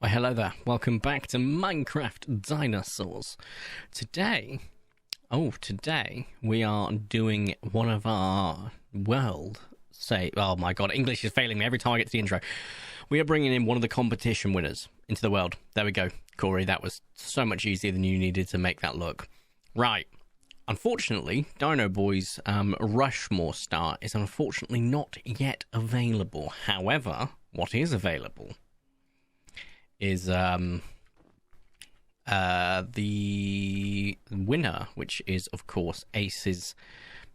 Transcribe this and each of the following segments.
Well, hello there. Welcome back to Minecraft Dinosaurs. Today we are doing one of our oh my god, English is failing me every time I get to the intro. We are bringing in one of the competition winners into the world. There we go. Corey, that was so much easier than you needed to make that look. Right. Unfortunately, Dino Boy's Rushmore star is unfortunately not yet available. However, what is available is the winner, which is, of course, Ace's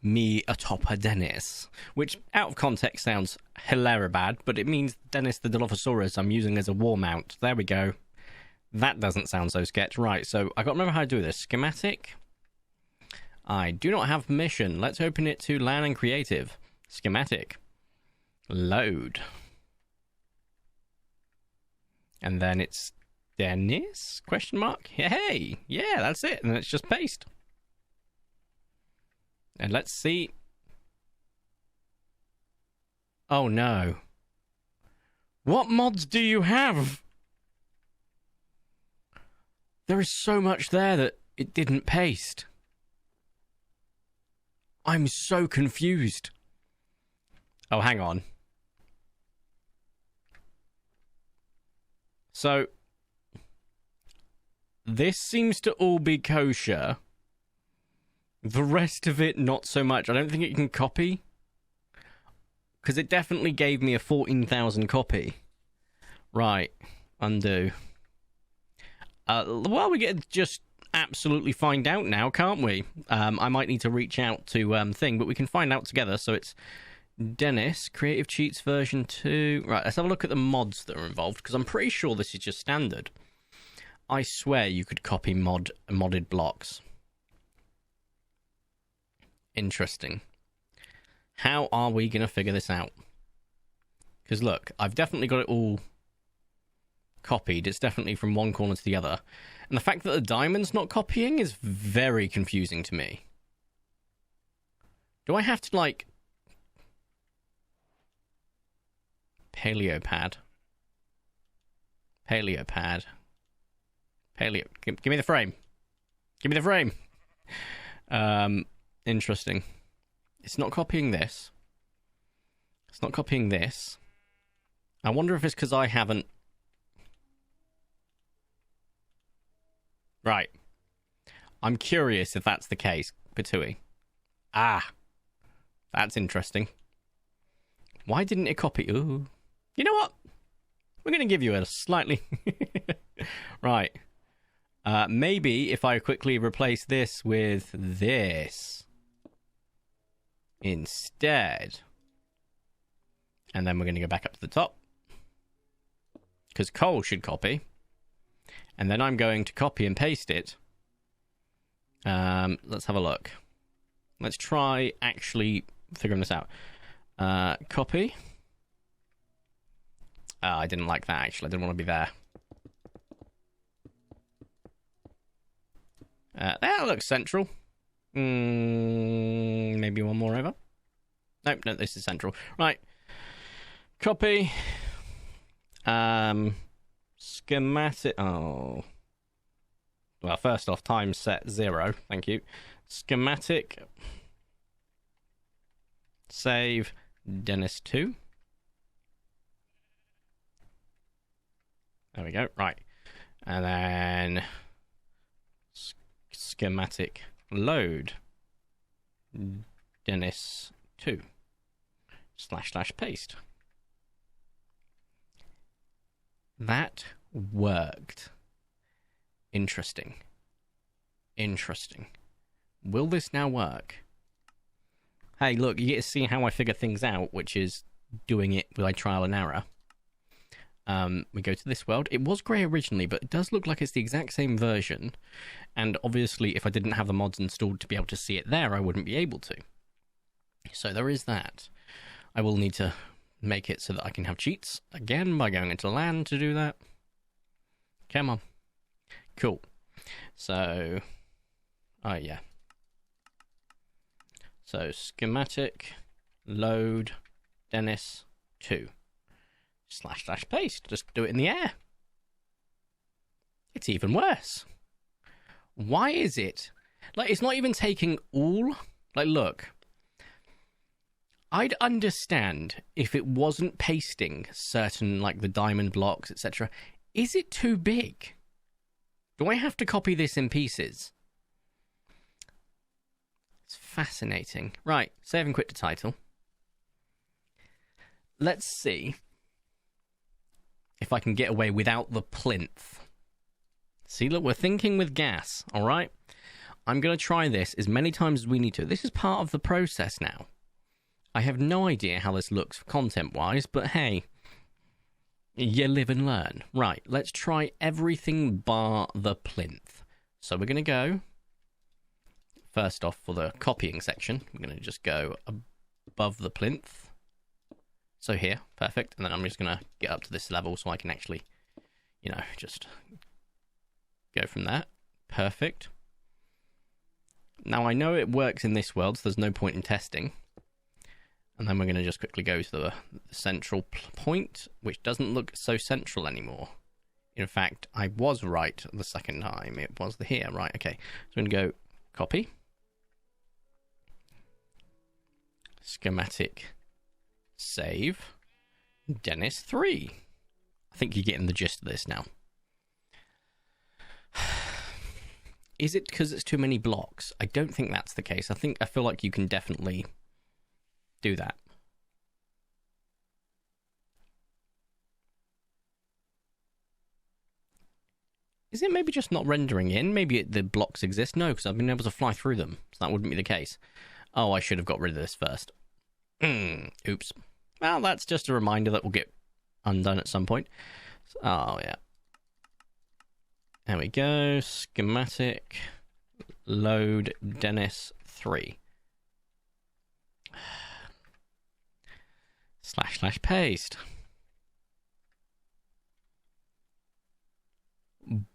me atop Dennis, which out of context sounds hilarious bad, but it means Dennis the Dilophosaurus I'm using as a war mount. There we go. That doesn't sound so sketch. Right, so I got to remember how to do this. Schematic. I do not have permission. Let's open it to LAN and Creative. Schematic. Load. And then it's Dennis? Question mark? Hey, yeah, that's it. And it's just paste. And let's see. Oh no. What mods do you have? There is so much there that it didn't paste. I'm so confused. Oh, hang on. So, this seems to all be kosher. The rest of it, not so much. I don't think it can copy. Because it definitely gave me a 14,000 copy. Right. Undo. Well, we get to just absolutely find out now, can't we? I might need to reach out to Thing, but we can find out together. So it's Dennis, Creative Cheats version 2. Right, let's have a look at the mods that are involved, because I'm pretty sure this is just standard. I swear you could copy modded blocks. Interesting. How are we going to figure this out? Because look, I've definitely got it all copied. It's definitely from one corner to the other. And the fact that the diamond's not copying is very confusing to me. Do I have to, like... Paleopad. Give me the frame. Give me the frame. Interesting. It's not copying this. It's not copying this. I wonder if it's because I haven't... Right. I'm curious if that's the case, Patui. Ah. That's interesting. Why didn't it copy? Ooh. You know what? We're going to give you a slightly... Right. Maybe if I quickly replace this with this instead. And then we're going to go back up to the top. Because Cole should copy. And then I'm going to copy and paste it. Let's have a look. Let's try actually figuring this out. Copy. I didn't like that, actually. I didn't want to be there. That looks central. Maybe one more over. Nope, no, this is central. Right. Copy. Schematic. Oh. Well, first off, time set 0. Thank you. Schematic. Save Dennis 2. There we go. Right. And then schematic load Dennis 2 / paste. That worked. Interesting. Will this now work? Hey, look, you get to see how I figure things out, which is doing it by trial and error. We go to this world. It was grey originally, but it does look like it's the exact same version. And obviously, if I didn't have the mods installed to be able to see it there, I wouldn't be able to. So there is that. I will need to make it so that I can have cheats again by going into LAN to do that. Come on. Cool. So, oh yeah. So schematic load Dennis 2 / paste. Just do it in the air. It's even worse. Why is it? Like, it's not even taking all. Like, look. I'd understand if it wasn't pasting certain, like, the diamond blocks, etc. Is it too big? Do I have to copy this in pieces? It's fascinating. Right, save and quit to title. Let's see if I can get away without the plinth. See, look, we're thinking with gas, all right? I'm going to try this as many times as we need to. This is part of the process now. I have no idea how this looks content-wise, but hey, you live and learn. Right, let's try everything bar the plinth. So we're going to go, first off, for the copying section, we're going to just go above the plinth. So here, perfect. And then I'm just going to get up to this level so I can actually, you know, just go from there. Perfect. Now, I know it works in this world, so there's no point in testing. And then we're going to just quickly go to the central point, which doesn't look so central anymore. In fact, I was right the second time. It was here, right? Okay. So I'm going to go copy. Schematic. Save. Dennis 3. I think you're getting the gist of this now. Is it because it's too many blocks? I don't think that's the case. I feel like you can definitely do that. Is it maybe just not rendering in? Maybe the blocks exist? No, because I've been able to fly through them. So that wouldn't be the case. Oh, I should have got rid of this first. Oops. Well, that's just a reminder that will get undone at some point. Oh, yeah. There we go. Schematic. Load Dennis 3. / paste.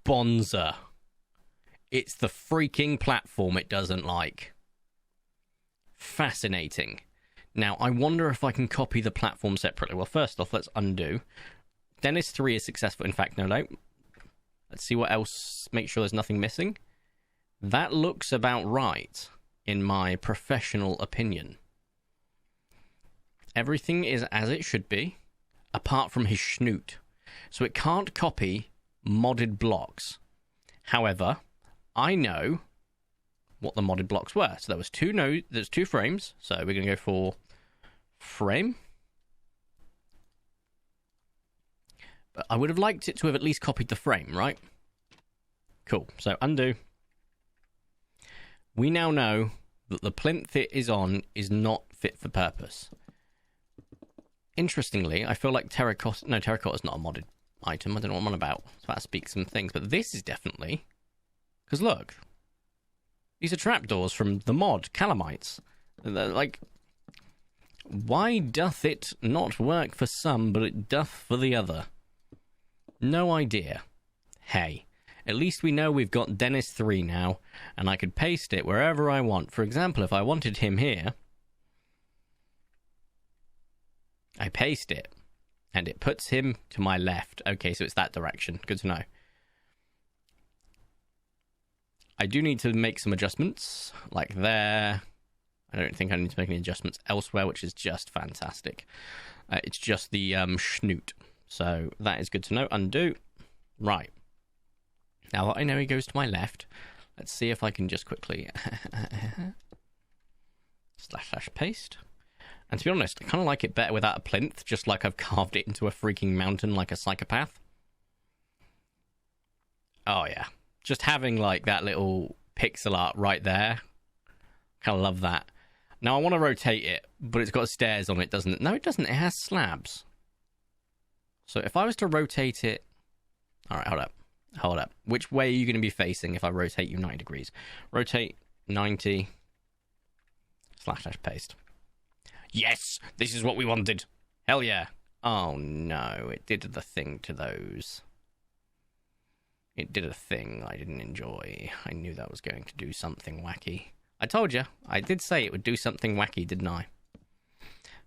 Bonza. It's the freaking platform it doesn't like. Fascinating. Now, I wonder if I can copy the platform separately. Well, first off, let's undo. Dennis 3 is successful. In fact, no. Let's see what else. Make sure there's nothing missing. That looks about right, in my professional opinion. Everything is as it should be, apart from his schnoot. So it can't copy modded blocks. However, I know what the modded blocks were. So there's two frames. So we're going to go for frame. But I would have liked it to have at least copied the frame, right? Cool. So undo. We now know that the plinth it is on is not fit for purpose. Interestingly, I feel like terracotta is not a modded item. I don't know what I'm on about. So that speaks some things. But this is definitely... Because look, these are trapdoors from the mod, Calamites. They're like, why doth it not work for some, but it doth for the other? No idea. Hey, at least we know we've got Dennis 3 now, and I could paste it wherever I want. For example, if I wanted him here, I paste it, and it puts him to my left. Okay, so it's that direction. Good to know. I do need to make some adjustments, like there. I don't think I need to make any adjustments elsewhere, which is just fantastic. It's just the schnoot. So that is good to know. Undo. Right. Now that I know he goes to my left, let's see if I can just quickly / paste. And to be honest, I kind of like it better without a plinth, just like I've carved it into a freaking mountain like a psychopath. Oh yeah. Just having like that little pixel art right there. Kind of love that. Now I want to rotate it, but it's got stairs on it, doesn't it? No, it doesn't. It has slabs. So if I was to rotate it... Alright, hold up. Which way are you going to be facing if I rotate you 90 degrees? Rotate 90 / paste. Yes! This is what we wanted! Hell yeah! Oh no, it did the thing to those. It did a thing I didn't enjoy. I knew that was going to do something wacky. I told you. I did say it would do something wacky, didn't I?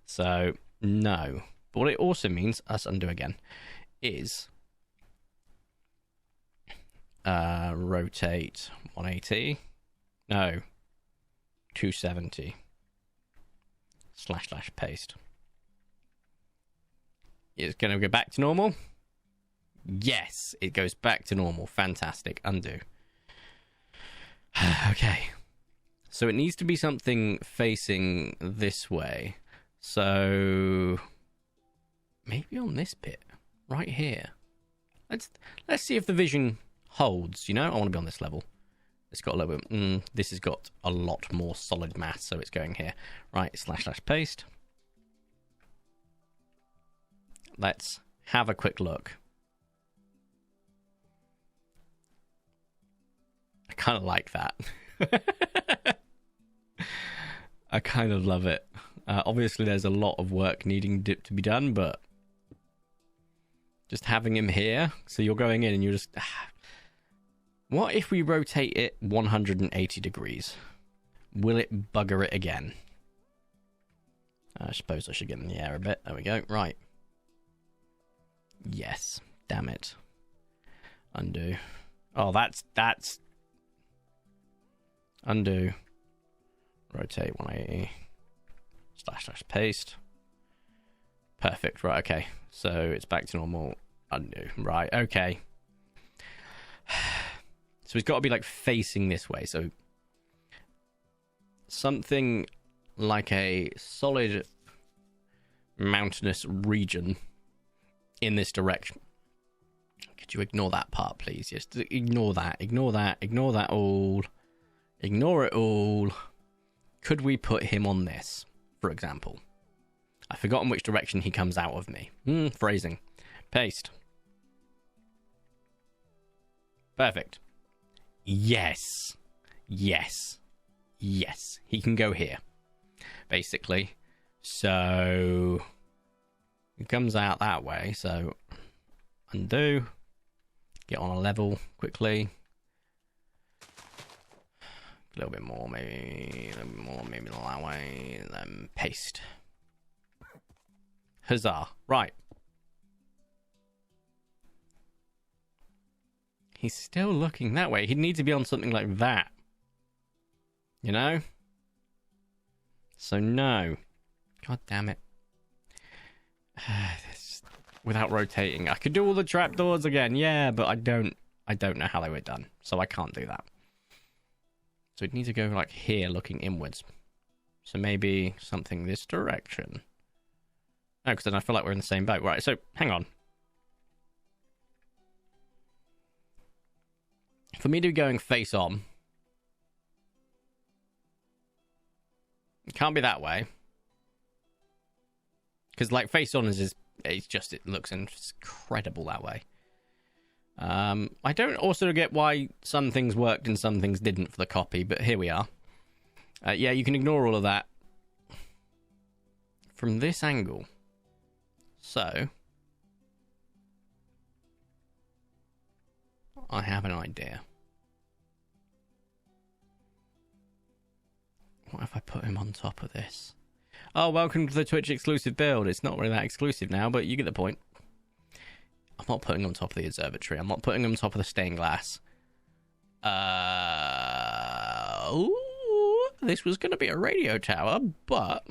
So, no. But what it also means, us undo again, is rotate 180. No. 270. / paste. It's going to go back to normal. Yes, it goes back to normal. Fantastic. Undo. Okay. So it needs to be something facing this way. So maybe on this bit right here. Let's see if the vision holds. You know, I want to be on this level. It's got a little bit. This has got a lot more solid mass, so it's going here. Right. / paste. Let's have a quick look. I kind of like that. I kind of love it. Obviously, there's a lot of work needing to be done, but just having him here, so you're going in and you're just... What if we rotate it 180 degrees? Will it bugger it again? I suppose I should get in the air a bit. There we go. Right. Yes. Damn it. Undo. Oh, that's... Undo. Rotate 180. / paste. Perfect. Right, okay. So it's back to normal. Undo. Right, okay. So it's got to be like facing this way. So something like a solid mountainous region in this direction. Could you ignore that part, please? Yes, ignore that. Ignore that. Ignore that all. Ignore it all. Could we put him on this, for example? I've forgotten which direction he comes out of me. Phrasing. Paste. Perfect. Yes. Yes. Yes. He can go here, basically. So he comes out that way. So undo. Get on a level quickly. A little bit more, maybe. A little bit more, maybe that way. Then paste. Huzzah. Right. He's still looking that way. He'd need to be on something like that. You know? So no. God damn it. Without rotating. I could do all the trapdoors again, yeah, but I don't know how they were done. So I can't do that. So it needs to go like here, looking inwards. So maybe something this direction. No, because then I feel like we're in the same boat. Right, so hang on. For me to be going face on, it can't be that way. Because like face on it looks incredible that way. I don't also get why some things worked and some things didn't for the copy, but here we are. Yeah, you can ignore all of that from this angle. So I have an idea. What if I put him on top of this? Oh, welcome to the Twitch exclusive build. It's not really that exclusive now, but you get the point. I'm not putting him on top of the observatory. I'm not putting him on top of the stained glass. This was going to be a radio tower, but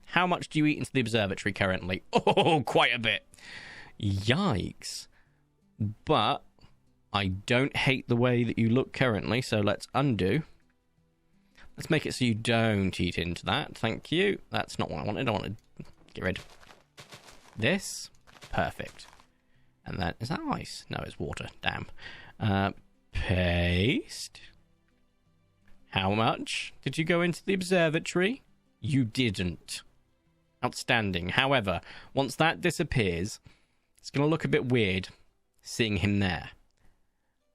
how much do you eat into the observatory currently? Oh, quite a bit. Yikes. But I don't hate the way that you look currently, so let's undo. Let's make it so you don't eat into that. Thank you. That's not what I wanted. I wanted to get rid of this. Perfect. And then, is that ice? No, it's water. Damn. Paste. How much did you go into the observatory? You didn't. Outstanding. However, once that disappears, it's going to look a bit weird seeing him there.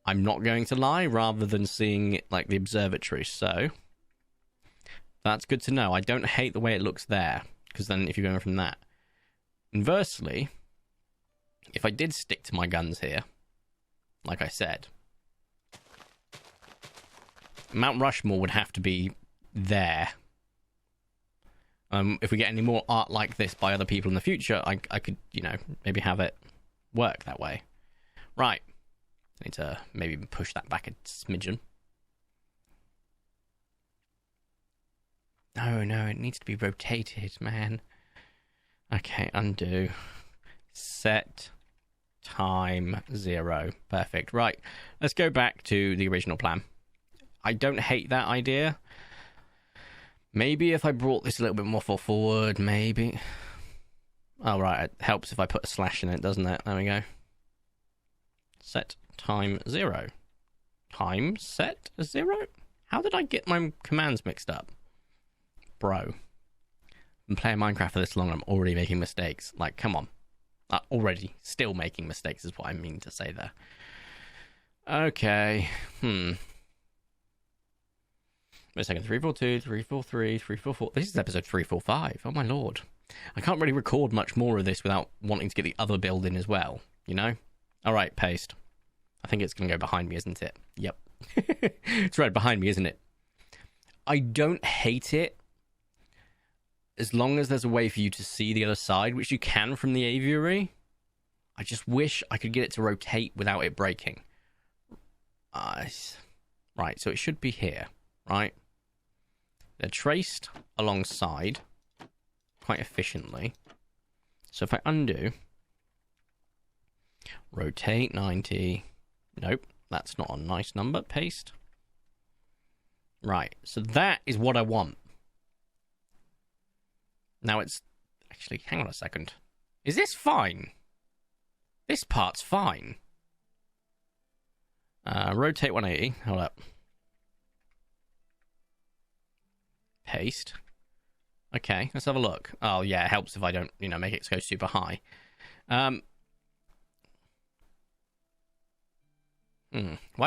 I'm not going to lie, rather than seeing it like the observatory. So that's good to know. I don't hate the way it looks there, because then if you're going from that. Inversely, if I did stick to my guns here, like I said, Mount Rushmore would have to be there. If we get any more art like this by other people in the future, I could, maybe have it work that way. Right. I need to maybe push that back a smidgen. Oh, no, it needs to be rotated, man. Okay, undo. Set time 0. Perfect. Right, let's go back to the original plan. I don't hate that idea. Maybe if I brought this a little bit more forward, maybe. Oh, right, it helps if I put a slash in it, doesn't it? There we go. Set time 0. Time set 0? How did I get my commands mixed up? Bro. I've been playing Minecraft for this long, I'm already making mistakes. Like, come on. Already. Still making mistakes is what I mean to say there. Okay. Wait a second. 342, 343, 344. This is episode 345. Oh, my lord. I can't really record much more of this without wanting to get the other build in as well, you know? All right, paste. I think it's going to go behind me, isn't it? Yep. It's right behind me, isn't it? I don't hate it as long as there's a way for you to see the other side, which you can from the aviary. I just wish I could get it to rotate without it breaking. Right, so it should be here, right? They're traced alongside quite efficiently. So if I undo, rotate 90. Nope, that's not a nice number. Paste. Right, so that is what I want. Now it's... Actually, hang on a second. Is this fine? This part's fine. Rotate 180. Hold up. Paste. Okay, let's have a look. Oh, yeah, it helps if I don't, make it go super high. Why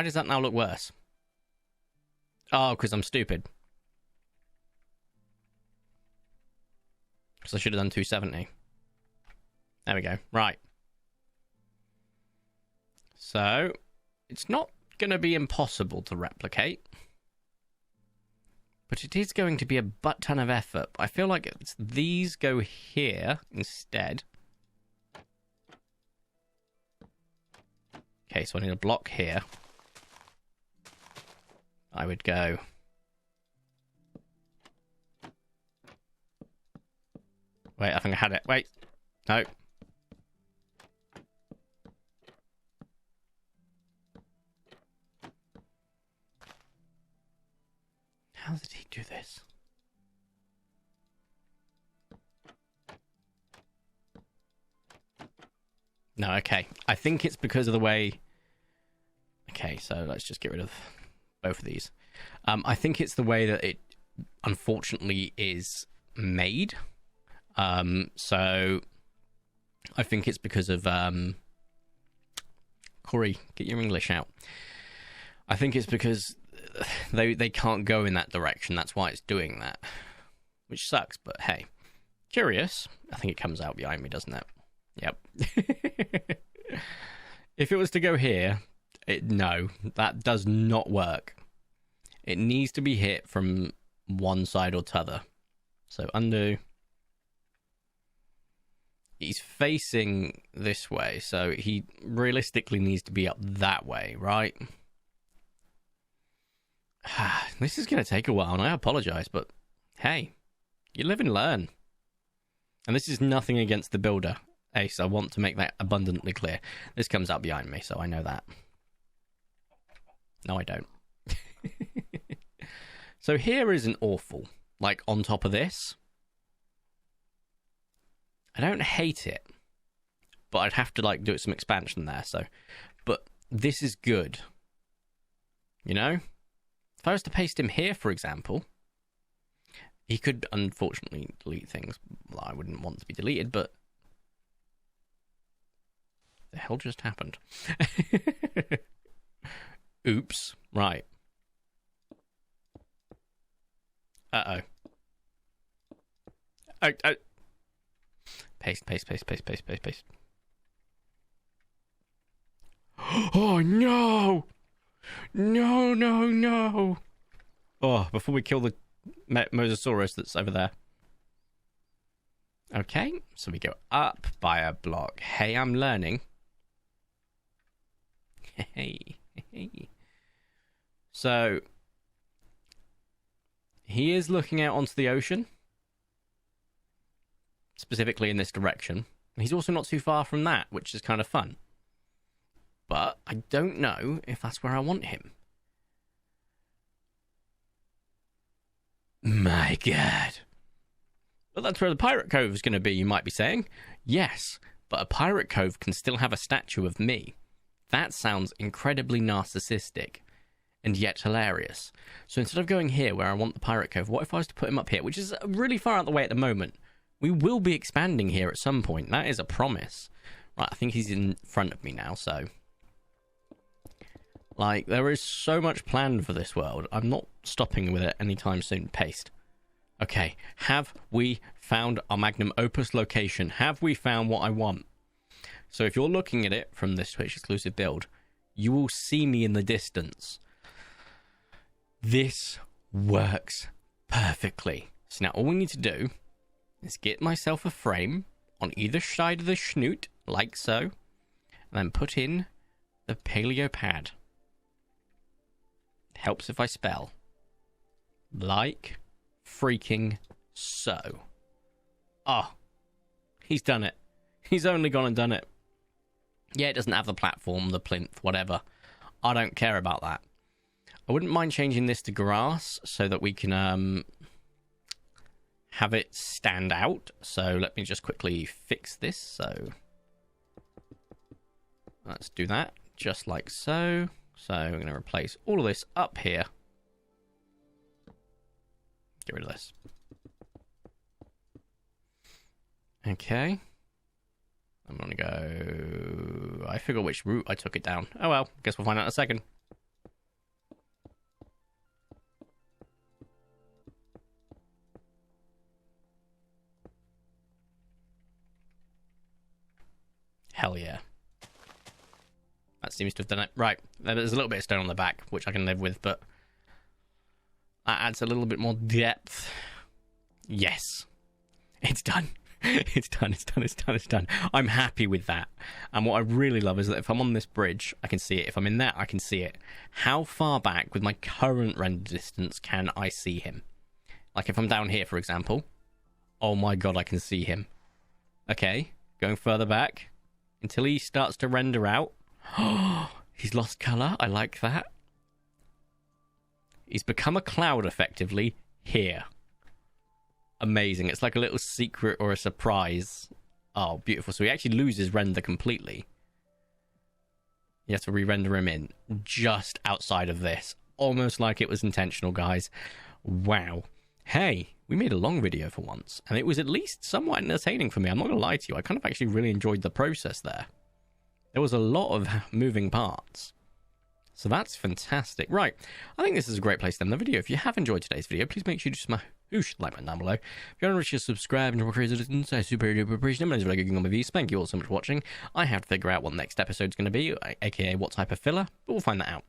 does that now look worse? Oh, because I'm stupid. Because I should have done 270. There we go. Right. So, it's not going to be impossible to replicate. But it is going to be a butt ton of effort. I feel like these go here instead. Okay, so I need a block here. I would go... Wait, I think I had it. Wait. No. How did he do this? No, okay. I think it's because of the way... Okay, so let's just get rid of both of these. I think it's the way that it, unfortunately, is made. So I think it's because of Corey, get your English out. I think it's because they can't go in that direction. That's why it's doing that, which sucks. But hey, curious. I think it comes out behind me, doesn't it? Yep. If it was to go here, no, that does not work. It needs to be hit from one side or t'other. So undo. He's facing this way, so he realistically needs to be up that way, right? This is going to take a while, and I apologize, but hey, you live and learn. And this is nothing against the builder, Ace. I want to make that abundantly clear. This comes out behind me, so I know that. No, I don't. So here isn't awful. Like, on top of this. I don't hate it, but I'd have to do some expansion there. So, but this is good. You know, if I was to paste him here, for example, he could unfortunately delete things. Well, I wouldn't want to be deleted, but the hell just happened? Oops. Right. Uh-oh. Oh. Paste. Oh, no! No! Oh, before we kill the Mosasaurus that's over there. Okay, so we go up by a block. Hey, I'm learning. So, he is looking out onto the ocean, specifically in this direction. He's also not too far from that, which is kind of fun. But I don't know if that's where I want him. My God. But that's where the pirate cove is going to be, you might be saying. Yes, but a pirate cove can still have a statue of me. That sounds incredibly narcissistic and yet hilarious. So instead of going here where I want the pirate cove, what if I was to put him up here, which is really far out the way at the moment? We will be expanding here at some point. That is a promise. Right, I think he's in front of me now, so... Like, there is so much planned for this world. I'm not stopping with it anytime soon. Paste. Okay, have we found our magnum opus location? Have we found what I want? So if you're looking at it from this Twitch exclusive build, you will see me in the distance. This works perfectly. So now all we need to do is get myself a frame on either side of the snoot, like so, and then put in the paleo pad. Helps if I spell. Like freaking so. Oh, he's done it. He's only gone and done it. Yeah, it doesn't have the platform, the plinth, whatever. I don't care about that. I wouldn't mind changing this to grass so that we can have it stand out. So let me just quickly fix this. So let's do that just like so. So we're going to replace all of this up here. Get rid of this. Okay. I'm going to go... I forgot which route I took it down. Oh well, guess we'll find out in a second. Hell yeah. That seems to have done it. Right, there's a little bit of stone on the back, which I can live with, but that adds a little bit more depth. Yes. It's done. It's done. I'm happy with that. And what I really love is that if I'm on this bridge, I can see it. If I'm in that, I can see it. How far back with my current render distance can I see him? Like if I'm down here, for example. Oh my god, I can see him. Okay, going further back until he starts to render out. He's lost colour. I like that. He's become a cloud, effectively, here. Amazing. It's like a little secret or a surprise. Oh, beautiful. So he actually loses render completely. You have to re-render him in just outside of this. Almost like it was intentional, guys. Wow. Hey, we made a long video for once, and it was at least somewhat entertaining for me. I'm not going to lie to you. I kind of actually really enjoyed the process there. There was a lot of moving parts. So that's fantastic. Right, I think this is a great place to end the video. If you have enjoyed today's video, please make sure you smash the like button down below. If you haven't reached subscribe and crazy distance, I super duper appreciate it. Really on my views. Thank you all so much for watching. I have to figure out what the next episode's going to be, aka what type of filler, but we'll find that out.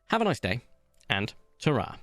Have a nice day, and ta-ra.